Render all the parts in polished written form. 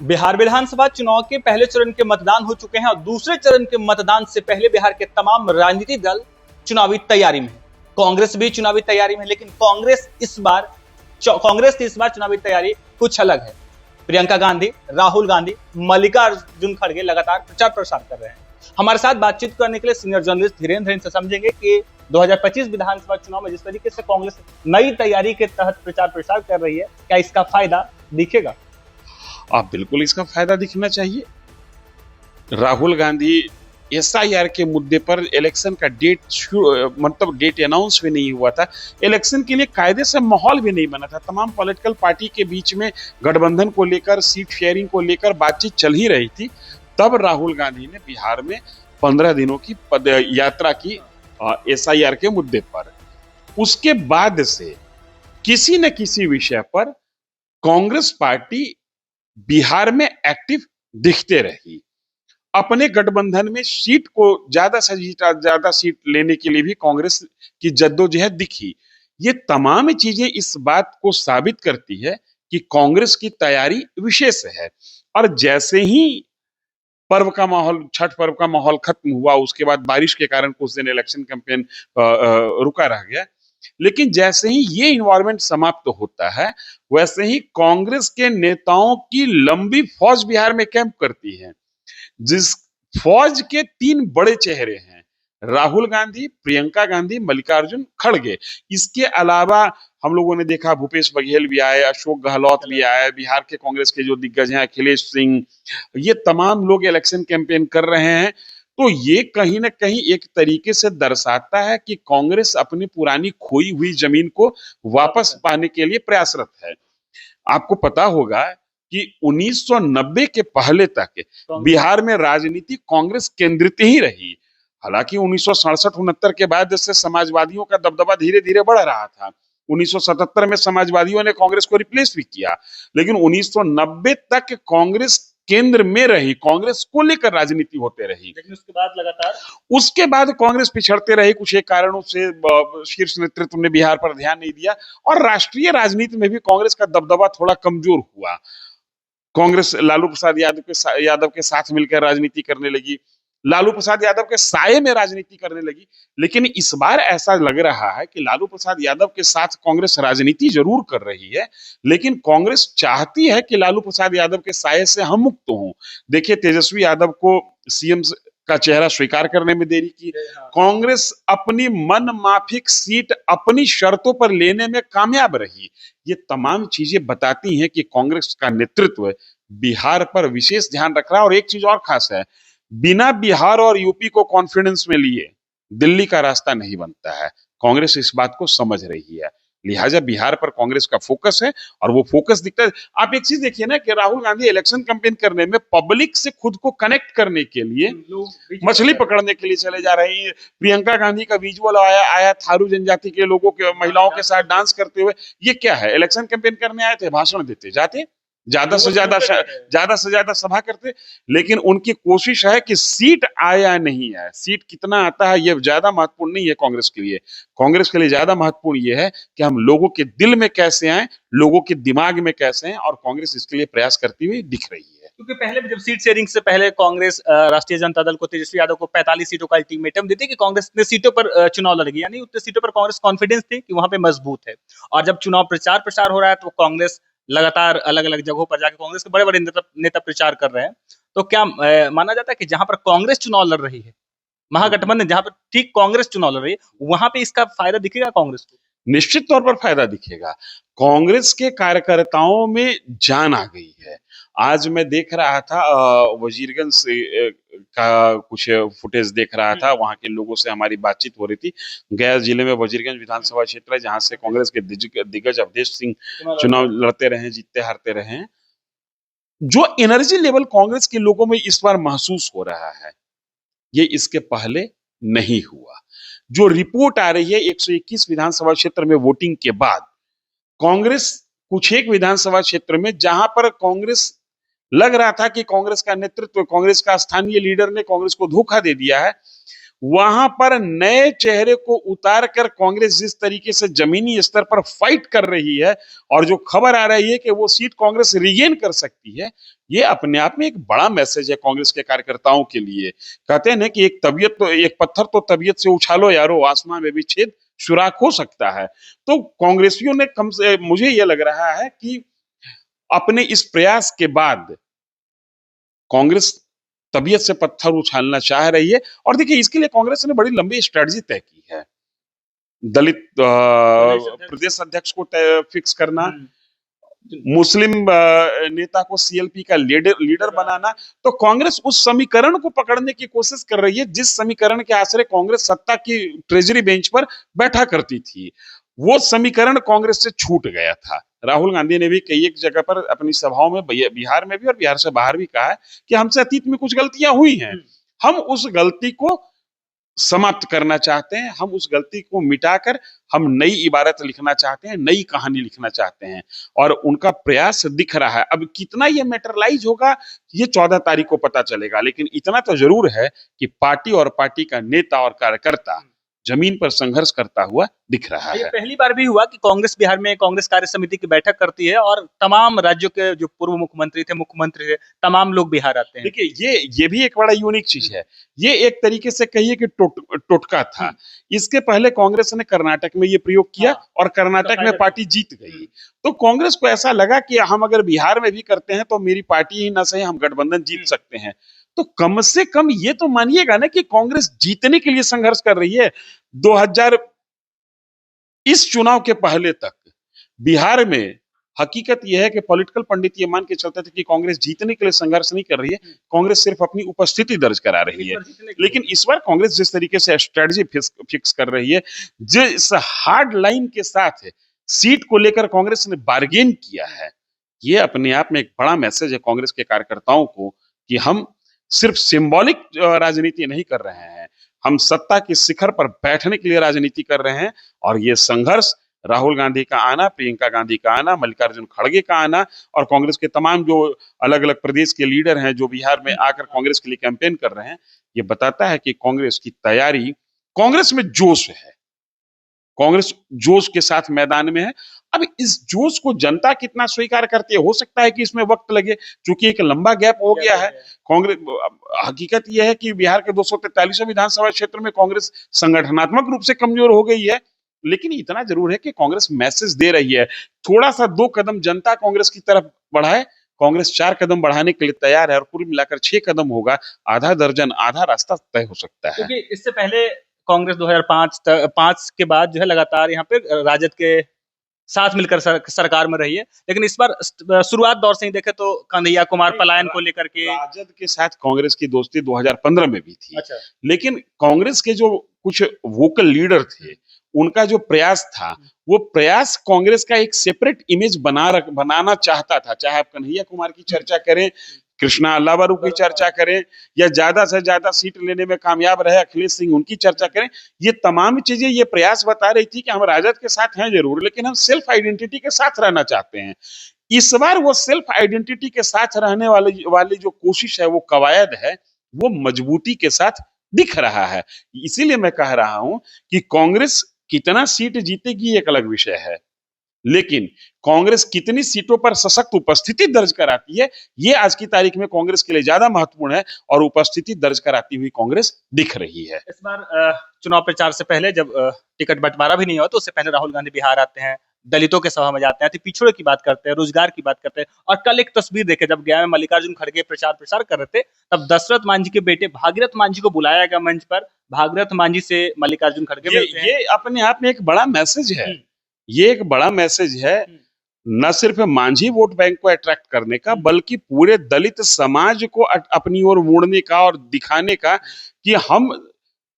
बिहार विधानसभा चुनाव के पहले चरण के मतदान हो चुके हैं और दूसरे चरण के मतदान से पहले बिहार के तमाम राजनीतिक दल चुनावी तैयारी में है। कांग्रेस भी चुनावी तैयारी में है, लेकिन कांग्रेस की इस बार चुनावी तैयारी कुछ अलग है। प्रियंका गांधी, राहुल गांधी, मल्लिकार्जुन खड़गे लगातार प्रचार प्रसार कर रहे हैं। हमारे साथ बातचीत करने के लिए सीनियर जर्नलिस्ट धीरेन्द्र इनसे समझेंगे कि 2025 विधानसभा चुनाव में जिस तरीके से कांग्रेस नई तैयारी के तहत प्रचार प्रसार कर रही है, क्या इसका फायदा दिखेगा? बिल्कुल इसका फायदा दिखना चाहिए। राहुल गांधी एसआईआर के मुद्दे पर इलेक्शन का डेट अनाउंस भी नहीं हुआ था। इलेक्शन के लिए कायदे से माहौल भी नहीं बना था। तमाम पॉलिटिकल पार्टी के बीच में गठबंधन को लेकर, सीट शेयरिंग को लेकर बातचीत चल ही रही थी। तब राहुल गांधी ने बिहार में 15 दिनों की पद यात्रा की एसआईआर के मुद्दे पर। उसके बाद से किसी न किसी विषय पर कांग्रेस पार्टी बिहार में एक्टिव दिखते रही। अपने गठबंधन में सीट को ज्यादा से ज्यादा सीट लेने के लिए भी कांग्रेस की जद्दोजहद दिखी। ये तमाम चीजें इस बात को साबित करती है कि कांग्रेस की तैयारी विशेष है। और जैसे ही पर्व का माहौल, छठ पर्व का माहौल खत्म हुआ, उसके बाद बारिश के कारण कुछ दिन इलेक्शन कैंपेन रुका रह गया, लेकिन जैसे ही ये इन्वायरमेंट समाप्त होता है, वैसे ही कांग्रेस के नेताओं की लंबी फौज बिहार में कैंप करती है, जिस फौज के 3 बड़े चेहरे हैं, राहुल गांधी, प्रियंका गांधी, मल्लिकार्जुन खड़गे। इसके अलावा हम लोगों ने देखा भूपेश बघेल भी आए, अशोक गहलोत भी आए, बिहार के कांग्रेस के जो दिग्गज हैं अखिलेश सिंह, ये तमाम लोग इलेक्शन कैंपेन कर रहे हैं। तो ये कहीं ना कहीं एक तरीके से दर्शाता है कि कांग्रेस अपनी पुरानी खोई हुई जमीन को वापस पाने के लिए प्रयासरत है। आपको पता होगा कि 1990 के पहले तक बिहार में राजनीति कांग्रेस केंद्रित ही रही। हालांकि 1967-69 के बाद से समाजवादियों का दबदबा धीरे धीरे बढ़ रहा था। 1977 में समाजवादियों ने कांग्रेस को रिप्लेस भी किया, लेकिन 1990 तक कांग्रेस केंद्र में रही, कांग्रेस को लेकर राजनीति होते रही। लेकिन उसके बाद कांग्रेस पिछड़ते रही। कुछ एक कारणों से शीर्ष नेतृत्व ने बिहार पर ध्यान नहीं दिया और राष्ट्रीय राजनीति में भी कांग्रेस का दबदबा थोड़ा कमजोर हुआ। कांग्रेस लालू प्रसाद यादव के साथ मिलकर राजनीति करने लगी, लालू प्रसाद यादव के साये में राजनीति करने लगी। लेकिन इस बार ऐसा लग रहा है कि लालू प्रसाद यादव के साथ कांग्रेस राजनीति जरूर कर रही है, लेकिन कांग्रेस चाहती है कि लालू प्रसाद यादव के साये से हम मुक्त हों। देखिए, तेजस्वी यादव को सीएम का चेहरा स्वीकार करने में देरी की। कांग्रेस अपनी मन माफिक सीट अपनी शर्तों पर लेने में कामयाब रही। ये तमाम चीजें बताती हैं कि कांग्रेस का नेतृत्व बिहार पर विशेष ध्यान रख रहा है। और एक चीज और खास है, बिना बिहार और यूपी को कॉन्फिडेंस में लिए दिल्ली का रास्ता नहीं बनता है। कांग्रेस इस बात को समझ रही है, लिहाजा बिहार पर कांग्रेस का फोकस है और वो फोकस दिखता है। आप एक चीज देखिए ना कि राहुल गांधी इलेक्शन कैंपेन करने में पब्लिक से खुद को कनेक्ट करने के लिए मछली पकड़ने के लिए चले जा रही है। प्रियंका गांधी का विजुअल आया थारू जनजाति के लोगों के, महिलाओं के साथ डांस करते हुए। ये क्या है? इलेक्शन कैंपेन करने आए थे, भाषण देते जाते, ज्यादा से ज्यादा सभा करते। लेकिन उनकी कोशिश है कि सीट आए या नहीं आए, सीट कितना आता है ये ज्यादा महत्वपूर्ण नहीं है कांग्रेस के लिए। कांग्रेस के लिए ज्यादा महत्वपूर्ण ये है कि हम लोगों के दिल में कैसे आए, लोगों के दिमाग में कैसे हैं, और कांग्रेस इसके लिए प्रयास करती हुई दिख रही है। क्योंकि पहले भी जब सीट शेयरिंग से पहले कांग्रेस राष्ट्रीय जनता दल को, तेजस्वी यादव को 45 सीटों का अल्टीमेटम देती कि कांग्रेस ने सीटों पर चुनाव लड़ेगी, यानी उतने सीटों पर कांग्रेस कॉन्फिडेंस थी कि वहां पे मजबूत है। और जब चुनाव प्रचार प्रसार हो रहा है तो कांग्रेस लगातार अलग अलग जगहों पर जाकर कांग्रेस के बड़े बड़े नेता प्रचार कर रहे हैं। तो क्या माना जाता है कि जहां पर कांग्रेस चुनाव लड़ रही है, महागठबंधन जहां पर ठीक कांग्रेस चुनाव लड़ रही है, वहां पे इसका फायदा दिखेगा कांग्रेस को? निश्चित तौर पर फायदा दिखेगा। कांग्रेस के कार्यकर्ताओं में जान आ गई है। आज मैं देख रहा था वजीरगंज से का कुछ फुटेज देख रहा था, वहां के लोगों से हमारी बातचीत हो रही थी। गया जिले में वजीरगंज विधानसभा क्षेत्र है, जहां से कांग्रेस के दिग्गज अवधेश सिंह चुनाव लड़ते रहे, जीतते हारते रहे। जो एनर्जी लेवल कांग्रेस के लोगों में इस बार महसूस हो रहा है, ये इसके पहले नहीं हुआ। जो रिपोर्ट आ रही है 121 विधानसभा क्षेत्र में वोटिंग के बाद, कांग्रेस कुछ एक विधानसभा क्षेत्र में जहां पर कांग्रेस लग रहा था कि कांग्रेस का नेतृत्व, कांग्रेस का स्थानीय लीडर ने कांग्रेस को धोखा दे दिया है, वहां पर नए चेहरे को उतार कर कांग्रेस जिस तरीके से जमीनी स्तर पर फाइट कर रही है और जो खबर आ रही है कि वो सीट कांग्रेस रिगेन कर सकती है, ये अपने आप में एक बड़ा मैसेज है कांग्रेस के कार्यकर्ताओं के लिए। कहते हैं ना कि एक पत्थर तो तबीयत से उछालो यारो, आसमान में भी छेद सुराख हो सकता है। तो कांग्रेसियों ने कम से, मुझे यह लग रहा है कि अपने इस प्रयास के बाद कांग्रेस तबीयत से पत्थर उछालना चाह रही है। और देखिए, इसके लिए कांग्रेस ने बड़ी लंबी स्ट्रेटजी तय की है। दलित प्रदेश अध्यक्ष को फिक्स करना, मुस्लिम नेता को सीएलपी का लीडर बनाना। तो कांग्रेस उस समीकरण को पकड़ने की कोशिश कर रही है जिस समीकरण के आश्रय कांग्रेस सत्ता की ट्रेजरी बेंच पर बैठा करती थी। वो समीकरण कांग्रेस से छूट गया था। राहुल गांधी ने भी कई एक जगह पर अपनी सभाओं में, बिहार में भी और बिहार से बाहर भी, कहा है कि हमसे अतीत में कुछ गलतियां हुई हैं, हम उस गलती को समाप्त करना चाहते हैं, हम उस गलती को मिटाकर हम नई इबारत लिखना चाहते हैं, नई कहानी लिखना चाहते हैं। और उनका प्रयास दिख रहा है। अब कितना ये मैटरलाइज होगा, ये 14 तारीख को पता चलेगा। लेकिन इतना तो जरूर है कि पार्टी और पार्टी का नेता और कार्यकर्ता जमीन पर संघर्ष करता हुआ दिख रहा ये है। पहली बार भी हुआ कि कांग्रेस बिहार में कांग्रेस कार्य समिति की बैठक करती है और तमाम राज्यों के जो पूर्व मुख्यमंत्री थे, तमाम लोग बिहार आते हैं। देखिए, ये भी एक बड़ा यूनिक चीज है। ये एक तरीके से कहिए कि टोटका था। इसके पहले कांग्रेस ने कर्नाटक में ये प्रयोग किया और कर्नाटक में पार्टी जीत गई। तो कांग्रेस को ऐसा लगा कि हम अगर बिहार में भी करते हैं तो मेरी पार्टी ही ना सही, हम गठबंधन जीत सकते हैं। तो कम से कम ये तो मानिएगा ना कि कांग्रेस जीतने के लिए संघर्ष कर रही है। 2000 इस चुनाव के पहले तक बिहार में हकीकत यह है कि पॉलिटिकल पंडित ये मान के चलते थे कि कांग्रेस जीतने के लिए संघर्ष नहीं कर रही है, कांग्रेस सिर्फ अपनी उपस्थिति दर्ज करा रही है। लेकिन इस बार कांग्रेस जिस तरीके से स्ट्रेटजी फिक्स कर रही है, जिस हार्ड लाइन के साथ सीट को लेकर कांग्रेस ने बार्गेन किया है, ये अपने आप में एक बड़ा मैसेज है कांग्रेस के कार्यकर्ताओं को कि हम सिर्फ सिंबॉलिक राजनीति नहीं कर रहे हैं, हम सत्ता के शिखर पर बैठने के लिए राजनीति कर रहे हैं। और ये संघर्ष, राहुल गांधी का आना, प्रियंका गांधी का आना, मल्लिकार्जुन खड़गे का आना और कांग्रेस के तमाम जो अलग अलग प्रदेश के लीडर हैं जो बिहार में आकर कांग्रेस के लिए कैंपेन कर रहे हैं, ये बताता है कि कांग्रेस की तैयारी, कांग्रेस में जोश है, कांग्रेस जोश के साथ मैदान में है। अब इस जोश को जनता कितना स्वीकार करती है, हो सकता है कि इसमें वक्त लगे, क्योंकि एक लंबा गैप हो गया है। कांग्रेस, हकीकत यह है कि बिहार के 243 विधानसभा क्षेत्र में कांग्रेस संगठनात्मक रूप से कमजोर हो गई है। लेकिन इतना जरूर है कि कांग्रेस मैसेज दे रही है। थोड़ा सा 2 कदम जनता कांग्रेस की तरफ बढ़ाए, कांग्रेस 4 कदम बढ़ाने के लिए तैयार है और कुल मिलाकर 6 कदम होगा। आधा दर्जन, आधा रास्ता तय हो सकता है। क्योंकि इससे पहले कांग्रेस 2005 के बाद जो है लगातार यहाँ पे राजद के साथ मिलकर सरकार में रही है। लेकिन इस बार शुरुआत दौर से ही देखे तो कन्हैया कुमार पलायन को लेकर के, राजद के साथ कांग्रेस की दोस्ती 2015 में भी थी। अच्छा। लेकिन कांग्रेस के जो कुछ वोकल लीडर थे, उनका जो प्रयास था, वो प्रयास कांग्रेस का एक सेपरेट इमेज बनाना चाहता था। चाहे आप कन्हैया कुमार की चर्चा करें, कृष्णा अल्लावरू की चर्चा करें, या ज्यादा से ज्यादा सीट लेने में कामयाब रहे अखिलेश सिंह, उनकी चर्चा करें, ये तमाम चीजें ये प्रयास बता रही थी कि हम राजद के साथ हैं जरूर, लेकिन हम सेल्फ आइडेंटिटी के साथ रहना चाहते हैं। इस बार वो सेल्फ आइडेंटिटी के साथ रहने वाली जो कोशिश है, वो कवायद है, वो मजबूती के साथ दिख रहा है। इसीलिए मैं कह रहा हूं कि कांग्रेस कितना सीट जीतेगी एक अलग विषय है, लेकिन कांग्रेस कितनी सीटों पर सशक्त उपस्थिति दर्ज कराती है, ये आज की तारीख में कांग्रेस के लिए ज्यादा महत्वपूर्ण है। और उपस्थिति दर्ज कराती हुई कांग्रेस दिख रही है। इस बार चुनाव प्रचार से पहले जब टिकट बंटवारा भी नहीं हुआ तो उससे पहले राहुल गांधी बिहार आते हैं, दलितों के सभा में जाते हैं, पिछड़ों की बात करते हैं, रोजगार की बात करते हैं। और कल एक तस्वीर देखे, जब गया में मल्लिकार्जुन खड़गे प्रचार कर रहे थे, तब दशरथ मांझी के बेटे भागीरथ मांझी को बुलाया गया मंच पर। भागीरथ मांझी से मल्लिकार्जुन खड़गे मिलते हैं। ये अपने आप में एक बड़ा मैसेज है। ये एक बड़ा मैसेज है, न सिर्फ मांझी वोट बैंक को अट्रैक्ट करने का, बल्कि पूरे दलित समाज को अपनी ओर मोड़ने का और दिखाने का कि हम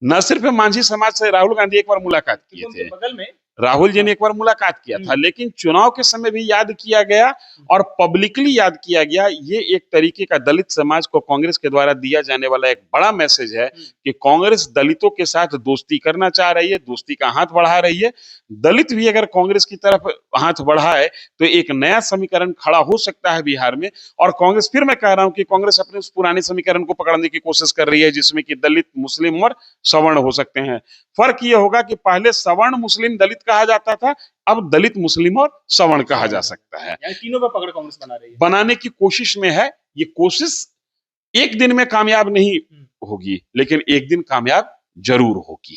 न सिर्फ मांझी समाज से राहुल गांधी एक बार मुलाकात किए थे, बगल में राहुल जी ने एक बार मुलाकात किया था, लेकिन चुनाव के समय भी याद किया गया और पब्लिकली याद किया गया। ये एक तरीके का दलित समाज को कांग्रेस के द्वारा दिया जाने वाला एक बड़ा मैसेज है कि कांग्रेस दलितों के साथ दोस्ती करना चाह रही है, दोस्ती का हाथ बढ़ा रही है। दलित भी अगर कांग्रेस की तरफ हाथ बढ़ाए तो एक नया समीकरण खड़ा हो सकता है बिहार में। और कांग्रेस, फिर मैं कह रहा हूं कि कांग्रेस अपने उस पुराने समीकरण को पकड़ने की कोशिश कर रही है जिसमें कि दलित, मुस्लिम और सवर्ण हो सकते हैं। फर्क ये होगा कि पहले सवर्ण मुस्लिम दलित कहा जाता था, अब दलित मुस्लिम और सवर्ण कहा जा सकता है। यानी तीनों पर पकड़ कांग्रेस बना रही है, बनाने की कोशिश में है। ये कोशिश एक दिन में कामयाब नहीं होगी, लेकिन एक दिन कामयाब जरूर होगी।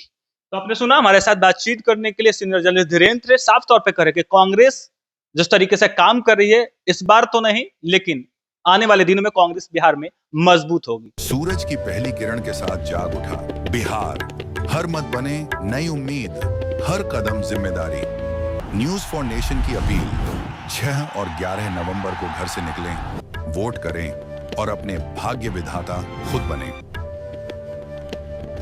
तो आपने सुना, हमारे साथ बातचीत करने के लिए सीनियर जर्नलिस्ट धीरेन्द्र साफ तौर पे कह रहे कि कांग्रेस जिस तरीके से काम कर रही है इस बार तो नहीं, लेकिन आने वाले दिनों में कांग्रेस बिहार में मजबूत होगी। सूरज की पहली किरण के साथ जाग उठा बिहार, हर मत बने नई उम्मीद, हर कदम जिम्मेदारी। न्यूज फॉर नेशन की अपील, 6 और 11 नवंबर को घर से निकलें, वोट करें और अपने भाग्य विधाता खुद बने।